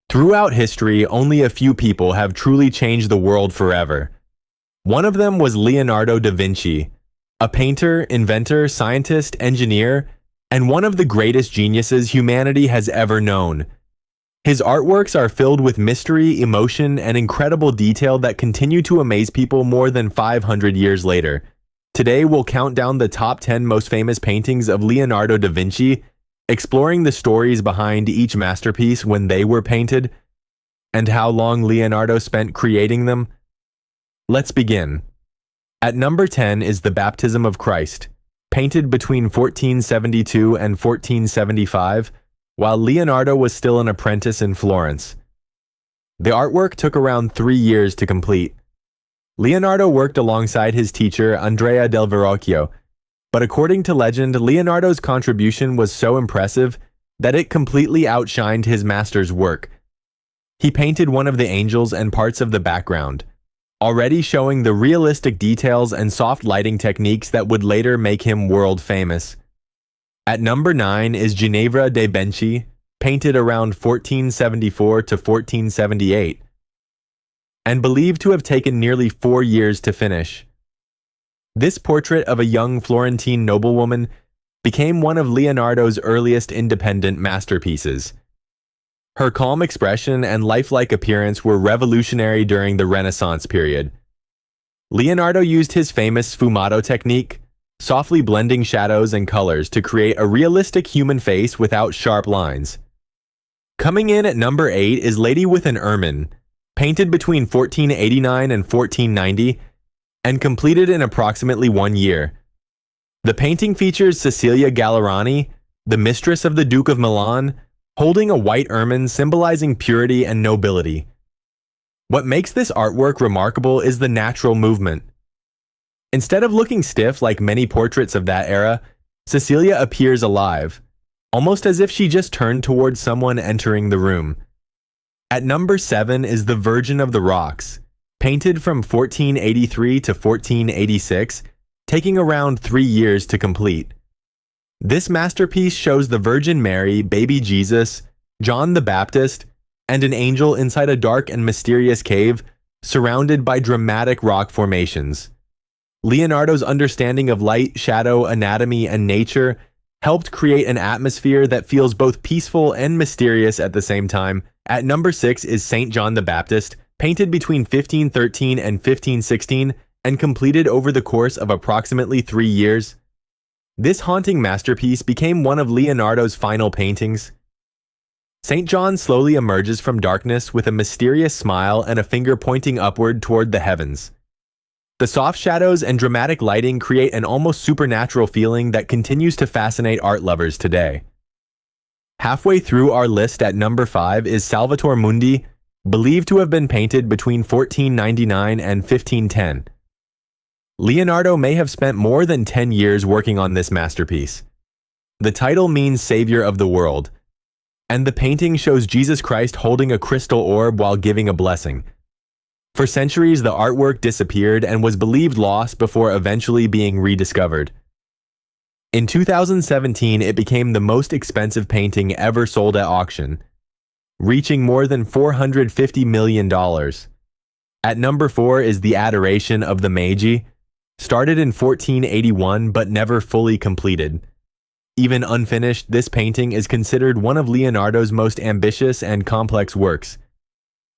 Throughout history, only a few people have truly changed the world forever. One of them was Leonardo da Vinci, a painter, inventor, scientist, engineer, and one of the greatest geniuses humanity has ever known. His artworks are filled with mystery, emotion, and incredible detail that continue to amaze people more than 500 years later. Today, we'll count down the top 10 most famous paintings of Leonardo da Vinci, exploring the stories behind each masterpiece when they were painted, and how long Leonardo spent creating them. Let's begin. At number 10 is the Baptism of Christ, painted between 1472 and 1475, while Leonardo was still an apprentice in Florence. The artwork took around 3 years to complete. Leonardo worked alongside his teacher Andrea del Verrocchio, but according to legend, Leonardo's contribution was so impressive that it completely outshined his master's work. He painted one of the angels and parts of the background, already showing the realistic details and soft lighting techniques that would later make him world famous. At number 9 is Ginevra de Benci, painted around 1474 to 1478, and believed to have taken nearly 4 years to finish. This portrait of a young Florentine noblewoman became one of Leonardo's earliest independent masterpieces. Her calm expression and lifelike appearance were revolutionary during the Renaissance period. Leonardo used his famous sfumato technique, softly blending shadows and colors to create a realistic human face without sharp lines. Coming in at number 8 is Lady with an Ermine, painted between 1489 and 1490, and completed in approximately 1 year. The painting features Cecilia Gallerani, the mistress of the Duke of Milan, holding a white ermine symbolizing purity and nobility. What makes this artwork remarkable is the natural movement. Instead of looking stiff like many portraits of that era, Cecilia appears alive, almost as if she just turned towards someone entering the room. At number 7 is the Virgin of the Rocks, painted from 1483 to 1486, taking around 3 years to complete. This masterpiece shows the Virgin Mary, baby Jesus, John the Baptist, and an angel inside a dark and mysterious cave surrounded by dramatic rock formations. Leonardo's understanding of light, shadow, anatomy, and nature helped create an atmosphere that feels both peaceful and mysterious at the same time. At number 6 is Saint John the Baptist, painted between 1513 and 1516 and completed over the course of approximately 3 years. This haunting masterpiece became one of Leonardo's final paintings. Saint John slowly emerges from darkness with a mysterious smile and a finger pointing upward toward the heavens. The soft shadows and dramatic lighting create an almost supernatural feeling that continues to fascinate art lovers today. Halfway through our list at number 5 is Salvator Mundi, believed to have been painted between 1499 and 1510. Leonardo may have spent more than 10 years working on this masterpiece. The title means Savior of the World, and the painting shows Jesus Christ holding a crystal orb while giving a blessing. For centuries, the artwork disappeared and was believed lost before eventually being rediscovered. In 2017, it became the most expensive painting ever sold at auction, reaching more than $450 million. At number 4 is the Adoration of the Magi, started in 1481 but never fully completed. Even unfinished, this painting is considered one of Leonardo's most ambitious and complex works.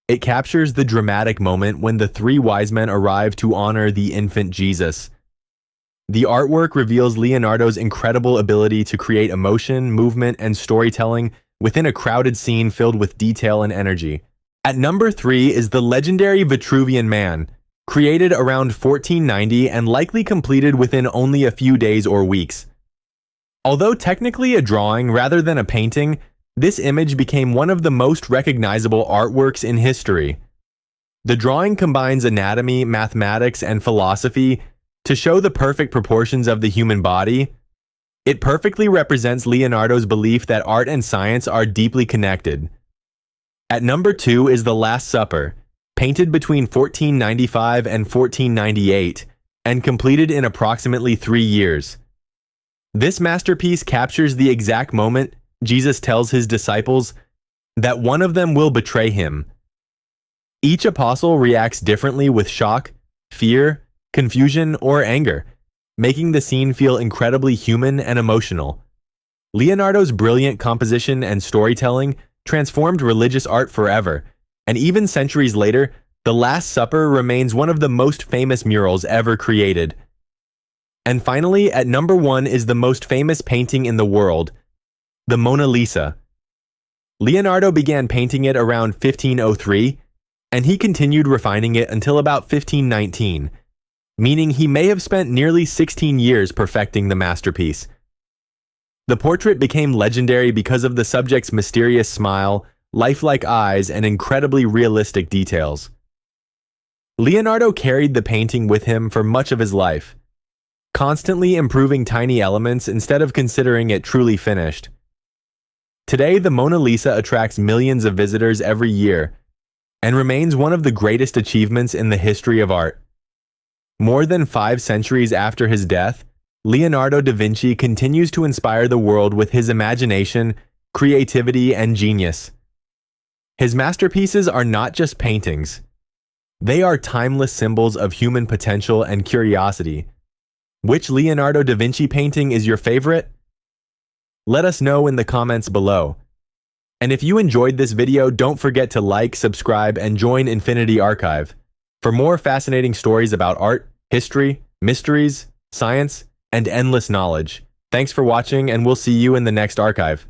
It captures the dramatic moment when the 3 wise men arrive to honor the infant Jesus. The artwork reveals Leonardo's incredible ability to create emotion, movement, and storytelling within a crowded scene filled with detail and energy. At number 3 is the legendary Vitruvian Man, created around 1490 and likely completed within only a few days or weeks. Although technically a drawing rather than a painting, this image became one of the most recognizable artworks in history. The drawing combines anatomy, mathematics, and philosophy to show the perfect proportions of the human body. It perfectly represents Leonardo's belief that art and science are deeply connected. At number 2 is The Last Supper, painted between 1495 and 1498, and completed in approximately 3 years. This masterpiece captures the exact moment Jesus tells his disciples, that one of them will betray him. Each apostle reacts differently with shock, fear, confusion, or anger, making the scene feel incredibly human and emotional. Leonardo's brilliant composition and storytelling transformed religious art forever, and even centuries later, The Last Supper remains one of the most famous murals ever created. And finally, at number 1 is the most famous painting in the world, the Mona Lisa. Leonardo began painting it around 1503, and he continued refining it until about 1519, meaning he may have spent nearly 16 years perfecting the masterpiece. The portrait became legendary because of the subject's mysterious smile, lifelike eyes, and incredibly realistic details. Leonardo carried the painting with him for much of his life, constantly improving tiny elements instead of considering it truly finished. Today, the Mona Lisa attracts millions of visitors every year and remains one of the greatest achievements in the history of art. More than 5 centuries after his death, Leonardo da Vinci continues to inspire the world with his imagination, creativity, and genius. His masterpieces are not just paintings. They are timeless symbols of human potential and curiosity. Which Leonardo da Vinci painting is your favorite? Let us know in the comments below. And if you enjoyed this video, don't forget to like, subscribe, and join Infinity Archive for more fascinating stories about art, history, mysteries, science, and endless knowledge. Thanks for watching, and we'll see you in the next archive.